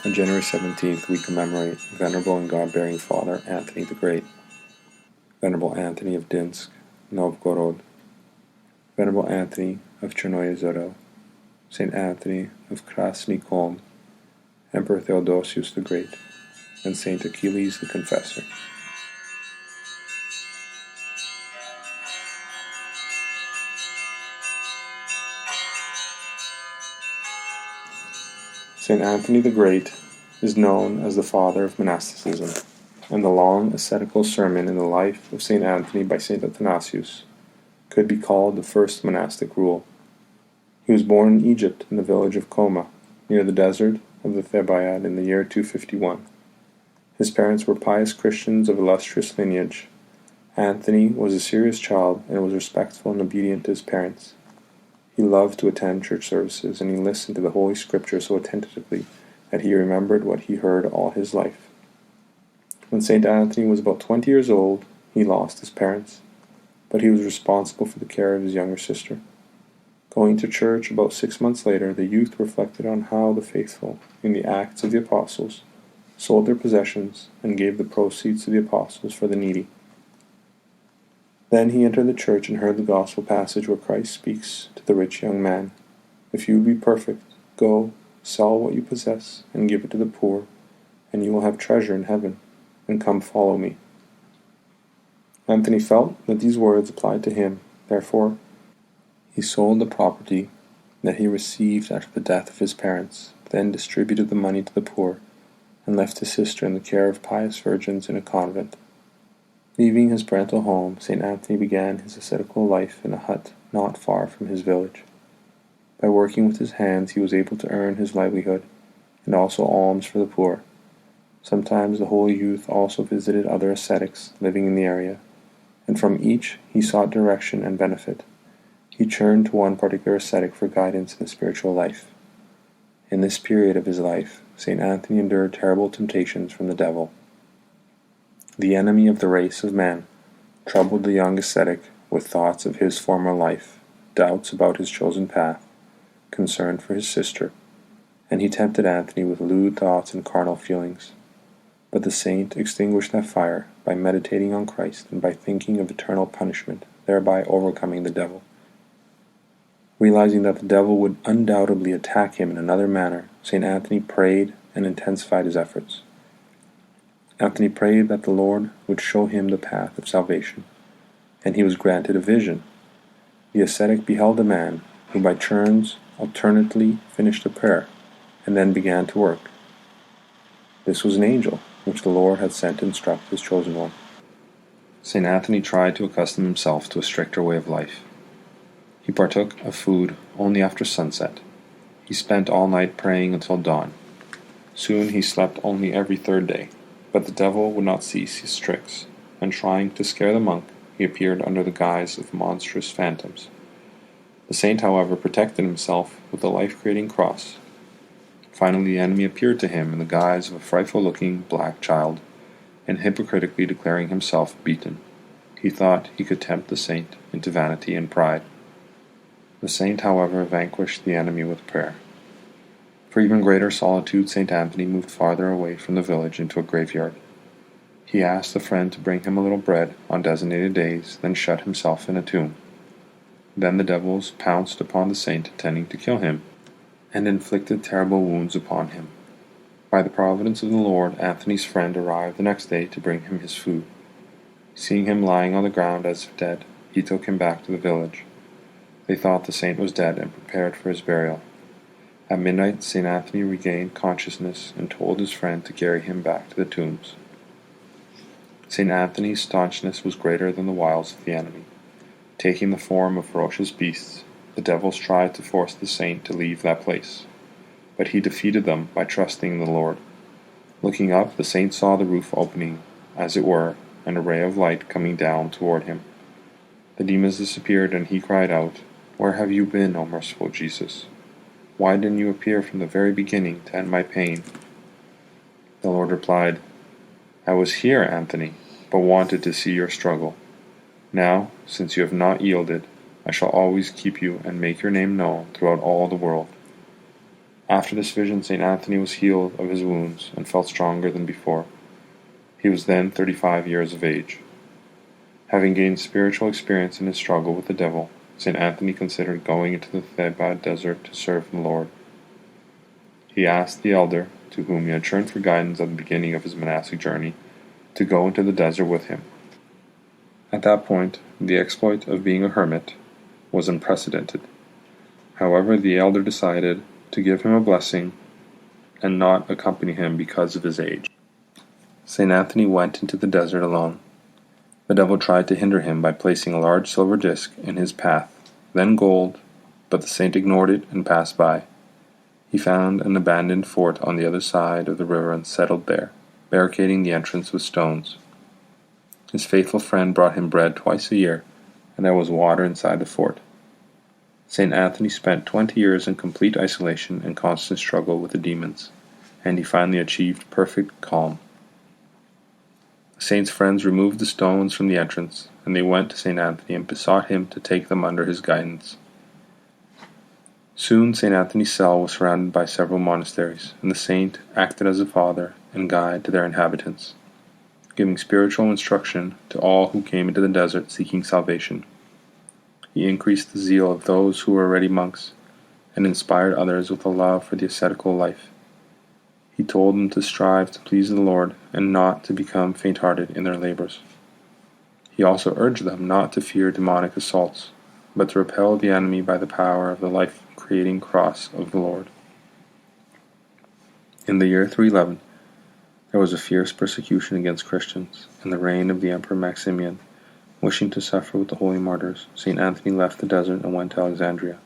On January 17th, we commemorate Venerable and God-bearing Father Anthony the Great, Venerable Anthony of Dymsk, Novgorod, Venerable Anthony of Chernoezero, Saint Anthony of Krasny, Kholm, Emperor Theodosius the Great, and Saint Achilles the Confessor. Saint Anthony the Great is known as the father of monasticism, and the long ascetical sermon in the life of Saint Anthony by Saint Theodosius could be called the first monastic rule. He was born in Egypt in the village of Kholm, near the desert of the Thebaid in the year 251. His parents were pious Christians of illustrious lineage. Anthony was a serious child and was respectful and obedient to his parents. He loved to attend church services, and he listened to the Holy Scripture so attentively that he remembered what he heard all his life. When St. Anthony was about 20 years old, he lost his parents, but he was responsible for the care of his younger sister. Going to church about 6 months later, the youth reflected on how the faithful, in the Acts of the Apostles, sold their possessions and gave the proceeds to the apostles for the needy. Then he entered the church and heard the gospel passage where Christ speaks to the rich young man, "If you be perfect, go, sell what you possess, and give it to the poor, and you will have treasure in heaven, and come follow me." Anthony felt that these words applied to him. Therefore, he sold the property that he received after the death of his parents, then distributed the money to the poor, and left his sister in the care of pious virgins in a convent. Leaving his parental home, St. Anthony began his ascetical life in a hut not far from his village. By working with his hands, he was able to earn his livelihood, and also alms for the poor. Sometimes the holy youth also visited other ascetics living in the area, and from each he sought direction and benefit. He turned to one particular ascetic for guidance in the spiritual life. In this period of his life, St. Anthony endured terrible temptations from the devil. The enemy of the race of man troubled the young ascetic with thoughts of his former life, doubts about his chosen path, concern for his sister, and he tempted Anthony with lewd thoughts and carnal feelings. But the saint extinguished that fire by meditating on Christ and by thinking of eternal punishment, thereby overcoming the devil. Realizing that the devil would undoubtedly attack him in another manner, St. Anthony prayed and intensified his efforts. Anthony prayed that the Lord would show him the path of salvation, and he was granted a vision. The ascetic beheld a man who by turns alternately finished a prayer and then began to work. This was an angel, which the Lord had sent to instruct his chosen one. St. Anthony tried to accustom himself to a stricter way of life. He partook of food only after sunset. He spent all night praying until dawn. Soon he slept only every third day. But the devil would not cease his tricks, and trying to scare the monk, he appeared under the guise of monstrous phantoms. The saint, however, protected himself with the life-creating cross. Finally, the enemy appeared to him in the guise of a frightful-looking black child, and hypocritically declaring himself beaten. He thought he could tempt the saint into vanity and pride. The saint, however, vanquished the enemy with prayer. For even greater solitude, St. Anthony moved farther away from the village into a graveyard. He asked a friend to bring him a little bread on designated days, then shut himself in a tomb. Then the devils pounced upon the saint, intending to kill him, and inflicted terrible wounds upon him. By the providence of the Lord, Anthony's friend arrived the next day to bring him his food. Seeing him lying on the ground as if dead, he took him back to the village. They thought the saint was dead and prepared for his burial. At midnight, St. Anthony regained consciousness and told his friend to carry him back to the tombs. St. Anthony's staunchness was greater than the wiles of the enemy. Taking the form of ferocious beasts, the devils tried to force the saint to leave that place, but he defeated them by trusting in the Lord. Looking up, the saint saw the roof opening, as it were, and a ray of light coming down toward him. The demons disappeared, and he cried out, "Where have you been, O merciful Jesus? Why didn't you appear from the very beginning to end my pain?" The Lord replied, "I was here, Anthony, but wanted to see your struggle. Now, since you have not yielded, I shall always keep you and make your name known throughout all the world." After this vision, St. Anthony was healed of his wounds and felt stronger than before. He was then 35 years of age. Having gained spiritual experience in his struggle with the devil, St. Anthony considered going into the Theban desert to serve the Lord. He asked the elder, to whom he had turned for guidance at the beginning of his monastic journey, to go into the desert with him. At that point, the exploit of being a hermit was unprecedented. However, the elder decided to give him a blessing and not accompany him because of his age. St. Anthony went into the desert alone. The devil tried to hinder him by placing a large silver disc in his path, then gold, but the saint ignored it and passed by. He found an abandoned fort on the other side of the river and settled there, barricading the entrance with stones. His faithful friend brought him bread twice a year, and there was water inside the fort. St. Anthony spent 20 years in complete isolation and constant struggle with the demons, and he finally achieved perfect calm. The saint's friends removed the stones from the entrance, and they went to St. Anthony and besought him to take them under his guidance. Soon St. Anthony's cell was surrounded by several monasteries, and the saint acted as a father and guide to their inhabitants, giving spiritual instruction to all who came into the desert seeking salvation. He increased the zeal of those who were already monks, and inspired others with a love for the ascetical life. He told them to strive to please the Lord, and not to become faint-hearted in their labors. He also urged them not to fear demonic assaults, but to repel the enemy by the power of the life-creating cross of the Lord. In the year 311, there was a fierce persecution against Christians in the reign of the Emperor Maximian. Wishing to suffer with the holy martyrs, St. Anthony left the desert and went to Alexandria.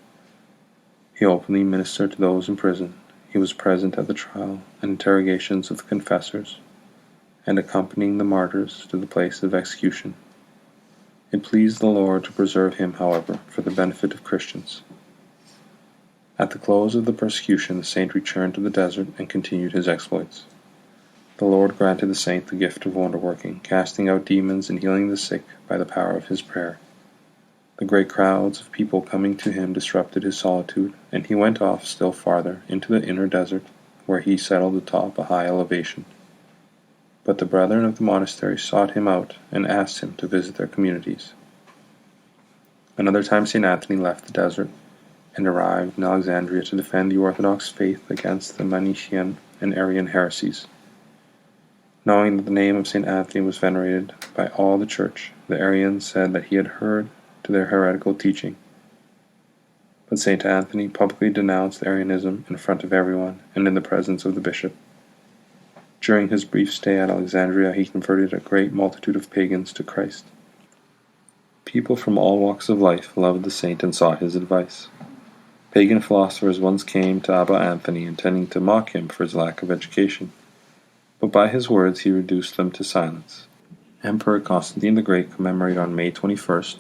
He openly ministered to those in prison. He was present at the trial and interrogations of the confessors, and accompanying the martyrs to the place of execution. It pleased the Lord to preserve him, however, for the benefit of Christians. At the close of the persecution, the saint returned to the desert and continued his exploits. The Lord granted the saint the gift of wonder-working, casting out demons and healing the sick by the power of his prayer. The great crowds of people coming to him disrupted his solitude, and he went off still farther into the inner desert, where he settled atop a high elevation. But the brethren of the monastery sought him out and asked him to visit their communities. Another time St. Anthony left the desert and arrived in Alexandria to defend the Orthodox faith against the Manichaean and Arian heresies. Knowing that the name of St. Anthony was venerated by all the Church, the Arians said that he had heard to their heretical teaching. But St. Anthony publicly denounced Arianism in front of everyone and in the presence of the bishop. During his brief stay at Alexandria, he converted a great multitude of pagans to Christ. People from all walks of life loved the saint and sought his advice. Pagan philosophers once came to Abba Anthony intending to mock him for his lack of education, but by his words he reduced them to silence. Emperor Constantine the Great commemorated on May 21st,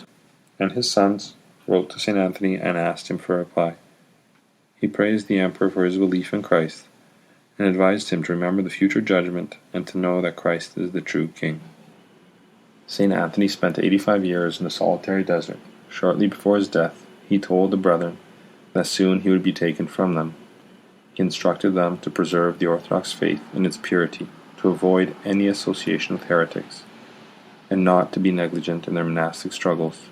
and his sons wrote to St. Anthony and asked him for a reply. He praised the emperor for his belief in Christ, and advised him to remember the future judgment and to know that Christ is the true King. St. Anthony spent 85 years in the solitary desert. Shortly before his death, he told the brethren that soon he would be taken from them. He instructed them to preserve the Orthodox faith in its purity, to avoid any association with heretics, and not to be negligent in their monastic struggles.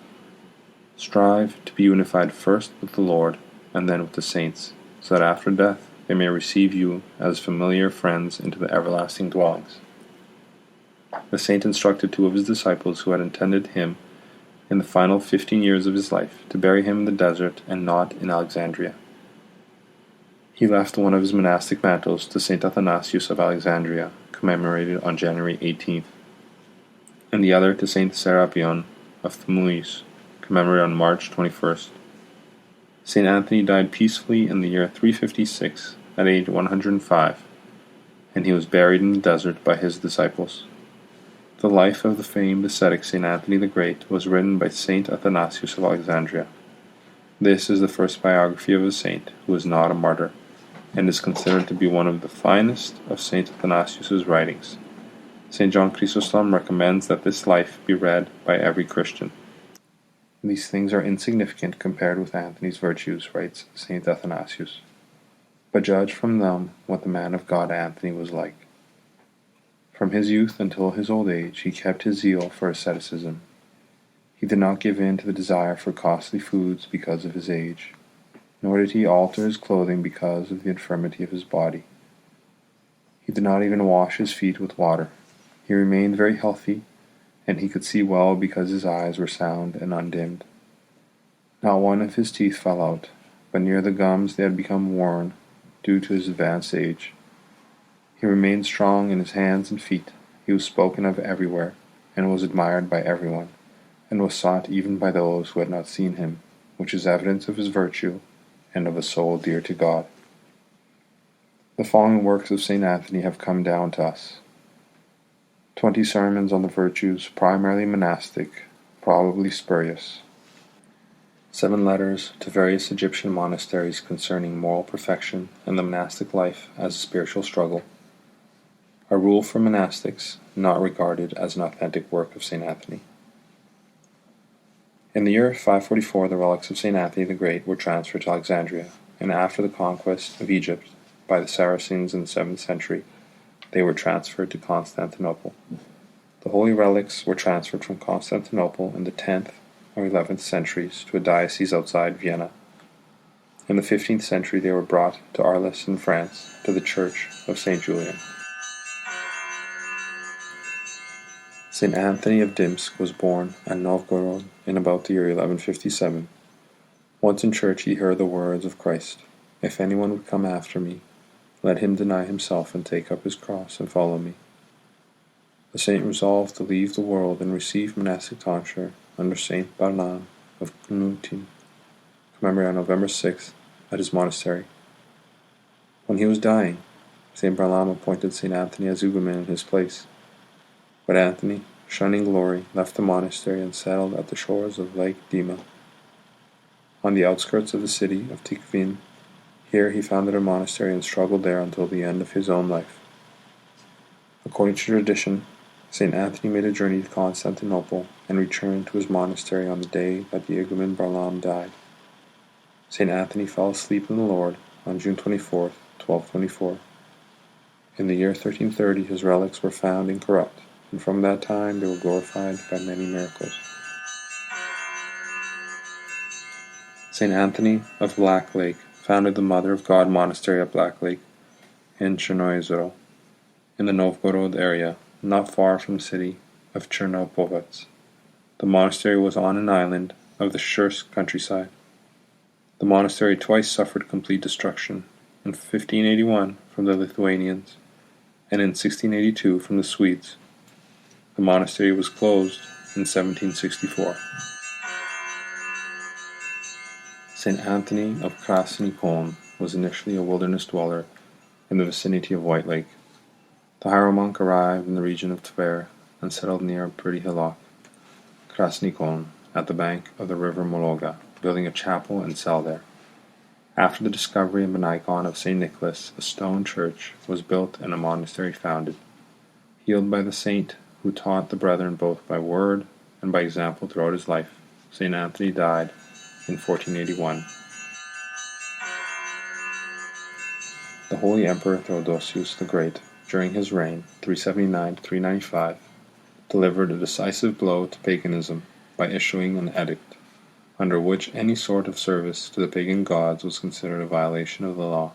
Strive to be unified first with the Lord and then with the saints, so that after death they may receive you as familiar friends into the everlasting dwellings. The saint instructed 2 of his disciples who had attended him in the final 15 years of his life to bury him in the desert and not in Alexandria. He left one of his monastic mantles to St. Athanasius of Alexandria, commemorated on January 18th, and the other to St. Serapion of Thelmuis, commemorated on March 21st. St. Anthony died peacefully in the year 356 at age 105, and he was buried in the desert by his disciples. The life of the famed ascetic St. Anthony the Great was written by St. Athanasius of Alexandria. This is the first biography of a saint who is not a martyr, and is considered to be one of the finest of St. Athanasius's writings. St. John Chrysostom recommends that this life be read by every Christian. These things are insignificant compared with Anthony's virtues, writes St. Athanasius. But judge from them what the man of God Anthony was like. From his youth until his old age he kept his zeal for asceticism. He did not give in to the desire for costly foods because of his age, nor did he alter his clothing because of the infirmity of his body. He did not even wash his feet with water. He remained very healthy, and he could see well because his eyes were sound and undimmed. Not one of his teeth fell out, but near the gums they had become worn due to his advanced age. He remained strong in his hands and feet. He was spoken of everywhere, and was admired by everyone, and was sought even by those who had not seen him, which is evidence of his virtue and of a soul dear to God. The following works of St. Anthony have come down to us: 20 sermons on the virtues, primarily monastic, probably spurious; 7 letters to various Egyptian monasteries concerning moral perfection and the monastic life as a spiritual struggle; a rule for monastics, not regarded as an authentic work of St. Anthony. In the year 544 the relics of St. Anthony the Great were transferred to Alexandria, and after the conquest of Egypt by the Saracens in the 7th century, they were transferred to Constantinople. The holy relics were transferred from Constantinople in the 10th or 11th centuries to a diocese outside Vienna. In the 15th century they were brought to Arles in France, to the Church of St. Julian. St. Anthony of Dymsk was born at Novgorod in about the year 1157. Once in church he heard the words of Christ, "If anyone would come after me, let him deny himself and take up his cross and follow me." The saint resolved to leave the world and receive monastic tonsure under St. Barnabé of Knutin, commemorated on November 6th at his monastery. When he was dying, St. Barnabé appointed St. Anthony as Uguman in his place. But Anthony, shunning glory, left the monastery and settled at the shores of Lake Dima, on the outskirts of the city of Tikhvin. Here he founded a monastery and struggled there until the end of his own life. According to tradition, St. Anthony made a journey to Constantinople and returned to his monastery on the day that the Igumen Barlaam died. St. Anthony fell asleep in the Lord on June 24, 1224. In the year 1330 his relics were found incorrupt, and from that time they were glorified by many miracles. St. Anthony of Black Lake founded the Mother of God Monastery at Black Lake in Chernoezero, in the Novgorod area, not far from the city of Chernopovets. The monastery was on an island of the Shursk countryside. The monastery twice suffered complete destruction, in 1581 from the Lithuanians, and in 1682 from the Swedes. The monastery was closed in 1764. St. Anthony of Krasny, Kholm was initially a wilderness dweller in the vicinity of White Lake. The hieromonk arrived in the region of Tver and settled near a pretty hillock, Krasny Kholm, at the bank of the river Mologa, building a chapel and cell there. After the discovery of an icon of St. Nicholas, a stone church was built and a monastery founded. Healed by the saint, who taught the brethren both by word and by example throughout his life, St. Anthony died in 1481. The Holy Emperor Theodosius the Great, during his reign, 379 to 395, delivered a decisive blow to paganism by issuing an edict, under which any sort of service to the pagan gods was considered a violation of the law.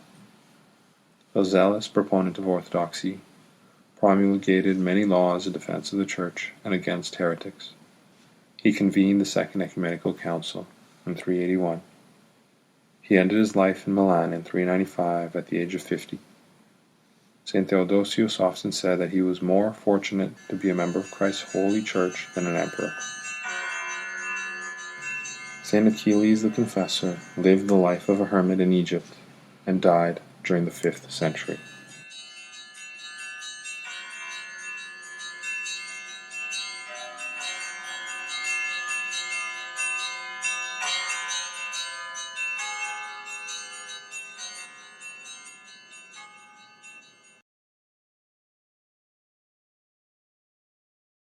A zealous proponent of orthodoxy, promulgated many laws in defense of the Church and against heretics. He convened the Second Ecumenical Council in 381. He ended his life in Milan in 395 at the age of 50. St. Theodosius often said that he was more fortunate to be a member of Christ's holy Church than an emperor. St. Achilles the Confessor lived the life of a hermit in Egypt and died during the 5th century.